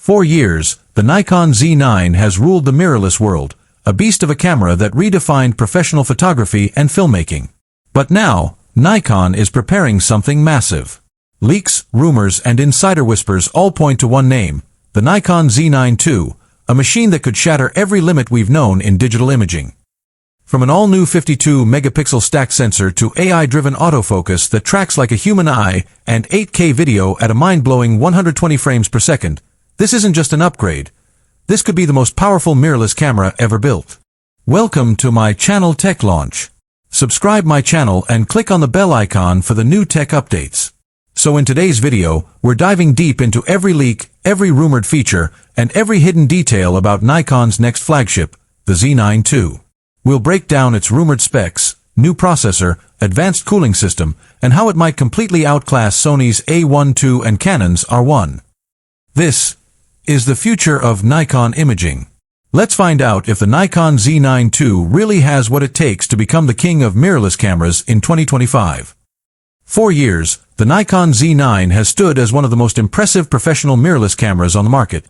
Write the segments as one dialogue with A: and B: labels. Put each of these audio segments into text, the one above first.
A: For years, the Nikon Z9 has ruled the mirrorless world, a beast of a camera that redefined professional photography and filmmaking. But now, Nikon is preparing something massive. Leaks, rumors, and insider whispers all point to one name, the Nikon Z9 II, a machine that could shatter every limit we've known in digital imaging. From an all-new 52-megapixel stacked sensor to AI-driven autofocus that tracks like a human eye and 8K video at a mind-blowing 120 frames per second, this isn't just an upgrade. This could be the most powerful mirrorless camera ever built. Welcome to my channel Tech Launch. Subscribe my channel and click on the bell icon for the new tech updates. So in today's video, we're diving deep into every leak, every rumored feature, and every hidden detail about Nikon's next flagship, the Z9 II. We'll break down its rumored specs, new processor, advanced cooling system, and how it might completely outclass Sony's A1 II and Canon's R1. This is the future of Nikon imaging. Let's find out if the Nikon Z9 II really has what it takes to become the king of mirrorless cameras in 2025. For years, the Nikon Z9 has stood as one of the most impressive professional mirrorless cameras on the market,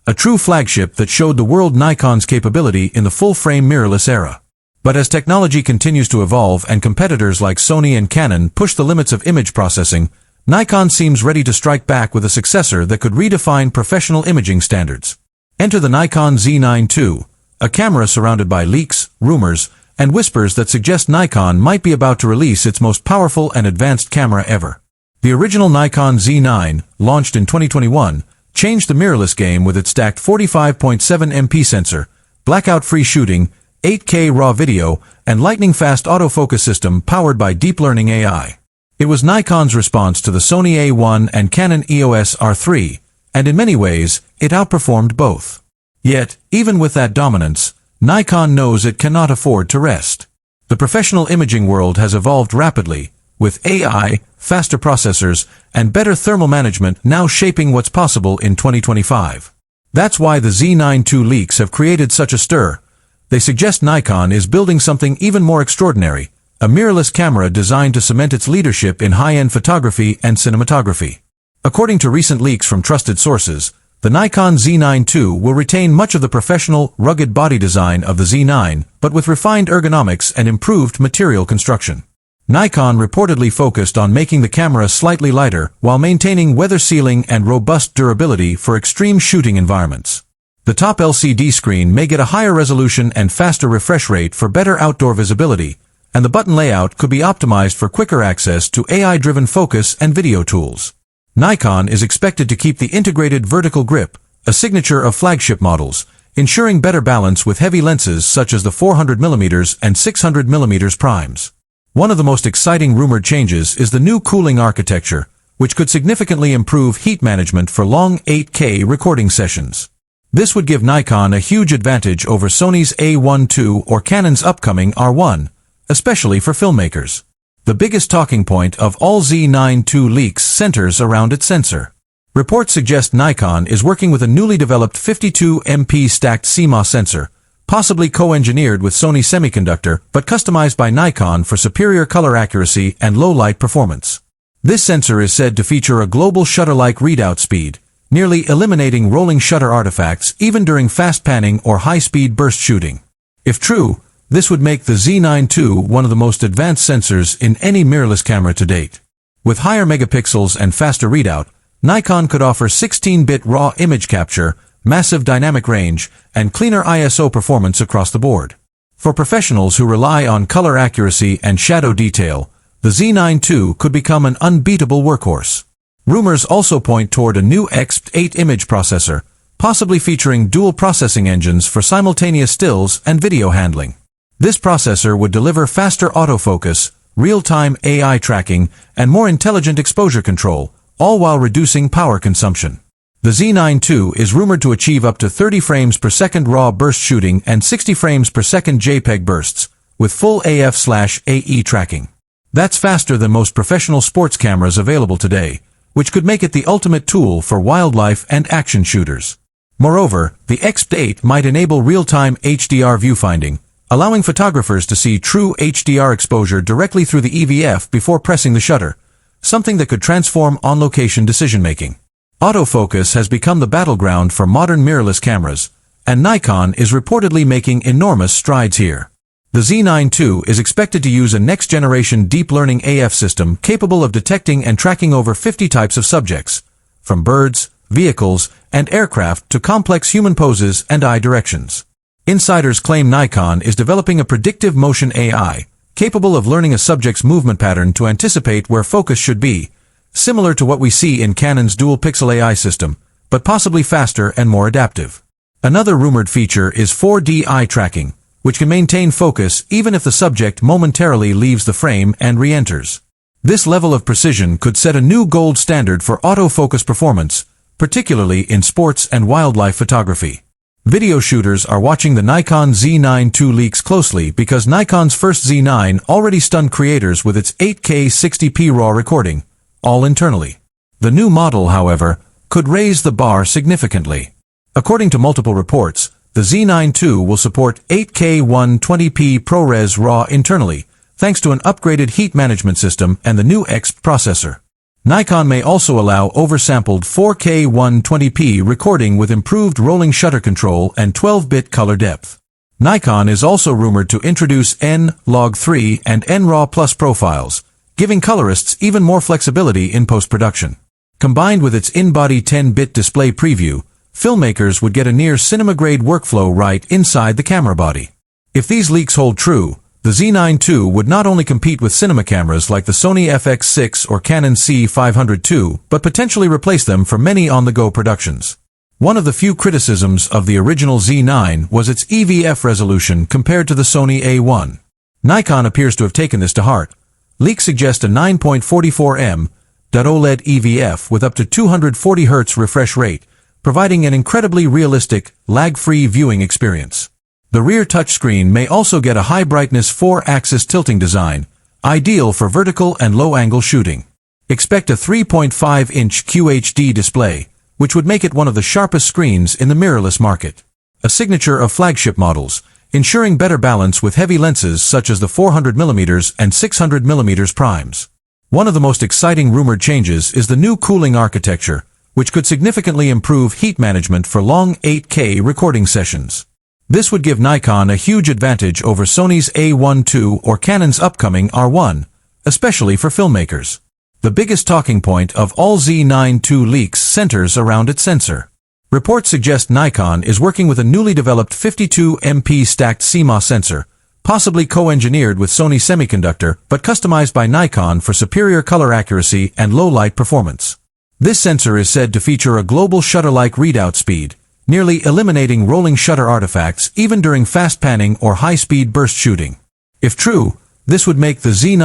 A: a true flagship that showed the world Nikon's capability in the full-frame mirrorless era. But as technology continues to evolve and competitors like Sony and Canon push the limits of image processing, Nikon seems ready to strike back with a successor that could redefine professional imaging standards. Enter the Nikon Z9 II, a camera surrounded by leaks, rumors, and whispers that suggest Nikon might be about to release its most powerful and advanced camera ever. The original Nikon Z9, launched in 2021, changed the mirrorless game with its stacked 45.7 MP sensor, blackout-free shooting, 8K RAW video, and lightning-fast autofocus system powered by deep learning AI. It was Nikon's response to the Sony A1 and Canon EOS R3, and in many ways, it outperformed both. Yet, even with that dominance, Nikon knows it cannot afford to rest. The professional imaging world has evolved rapidly, with AI, faster processors, and better thermal management now shaping what's possible in 2025. That's why the Z9 II leaks have created such a stir. They suggest Nikon is building something even more extraordinary, a mirrorless camera designed to cement its leadership in high-end photography and cinematography. According to recent leaks from trusted sources, the Nikon Z9 II will retain much of the professional, rugged body design of the Z9, but with refined ergonomics and improved material construction. Nikon reportedly focused on making the camera slightly lighter while maintaining weather sealing and robust durability for extreme shooting environments. The top LCD screen may get a higher resolution and faster refresh rate for better outdoor visibility, and the button layout could be optimized for quicker access to AI-driven focus and video tools. Nikon is expected to keep the integrated vertical grip, a signature of flagship models, ensuring better balance with heavy lenses such as the 400mm and 600mm primes. One of the most exciting rumored changes is the new cooling architecture, which could significantly improve heat management for long 8K recording sessions. This would give Nikon a huge advantage over Sony's A1 II or Canon's upcoming R1, especially for filmmakers. The biggest talking point of all Z9 II leaks centers around its sensor. Reports suggest Nikon is working with a newly developed 52MP stacked CMOS sensor, possibly co-engineered with Sony Semiconductor but customized by Nikon for superior color accuracy and low-light performance. This sensor is said to feature a global shutter-like readout speed, nearly eliminating rolling shutter artifacts even during fast panning or high-speed burst shooting. If true, this would make the Z9 II one of the most advanced sensors in any mirrorless camera to date. With higher megapixels and faster readout, Nikon could offer 16-bit RAW image capture, massive dynamic range, and cleaner ISO performance across the board. For professionals who rely on color accuracy and shadow detail, the Z9 II could become an unbeatable workhorse. Rumors also point toward a new XP8 image processor, possibly featuring dual processing engines for simultaneous stills and video handling. This processor would deliver faster autofocus, real-time AI tracking, and more intelligent exposure control, all while reducing power consumption. The Z9 II is rumored to achieve up to 30 frames per second RAW burst shooting and 60 frames per second JPEG bursts, with full AF/AE tracking. That's faster than most professional sports cameras available today, which could make it the ultimate tool for wildlife and action shooters. Moreover, the XP8 might enable real-time HDR viewfinding, allowing photographers to see true HDR exposure directly through the EVF before pressing the shutter, something that could transform on-location decision-making. Autofocus has become the battleground for modern mirrorless cameras, and Nikon is reportedly making enormous strides here. The Z9 II is expected to use a next-generation deep learning AF system capable of detecting and tracking over 50 types of subjects, from birds, vehicles, and aircraft to complex human poses and eye directions. Insiders claim Nikon is developing a predictive motion AI, capable of learning a subject's movement pattern to anticipate where focus should be, similar to what we see in Canon's dual-pixel AI system, but possibly faster and more adaptive. Another rumored feature is 4D eye tracking, which can maintain focus even if the subject momentarily leaves the frame and re-enters. This level of precision could set a new gold standard for autofocus performance, particularly in sports and wildlife photography. Video shooters are watching the Nikon Z9 II leaks closely because Nikon's first Z9 already stunned creators with its 8K 60p RAW recording, all internally. The new model, however, could raise the bar significantly. According to multiple reports, the Z9 II will support 8K 120p ProRes RAW internally, thanks to an upgraded heat management system and the new XP processor. Nikon may also allow oversampled 4K 120p recording with improved rolling shutter control and 12-bit color depth. Nikon is also rumored to introduce N-Log3 and N-RAW Plus profiles, giving colorists even more flexibility in post-production. Combined with its in-body 10-bit display preview, filmmakers would get a near cinema-grade workflow right inside the camera body. If these leaks hold true, the Z9 II would not only compete with cinema cameras like the Sony FX6 or Canon C500 II, but potentially replace them for many on-the-go productions. One of the few criticisms of the original Z9 was its EVF resolution compared to the Sony A1. Nikon appears to have taken this to heart. Leaks suggest a 9.44 OLED EVF with up to 240 Hz refresh rate, providing an incredibly realistic, lag-free viewing experience. The rear touchscreen may also get a high-brightness 4-axis tilting design, ideal for vertical and low-angle shooting. Expect a 3.5-inch QHD display, which would make it one of the sharpest screens in the mirrorless market. A signature of flagship models, ensuring better balance with heavy lenses such as the 400mm and 600mm primes. One of the most exciting rumored changes is the new cooling architecture, which could significantly improve heat management for long 8K recording sessions. This would give Nikon a huge advantage over Sony's A1 II or Canon's upcoming R1, especially for filmmakers. The biggest talking point of all Z9 II leaks centers around its sensor. Reports suggest Nikon is working with a newly developed 52MP stacked CMOS sensor, possibly co-engineered with Sony Semiconductor but customized by Nikon for superior color accuracy and low-light performance. This sensor is said to feature a global shutter-like readout speed, nearly eliminating rolling shutter artifacts even during fast panning or high-speed burst shooting. If true, this would make the Z9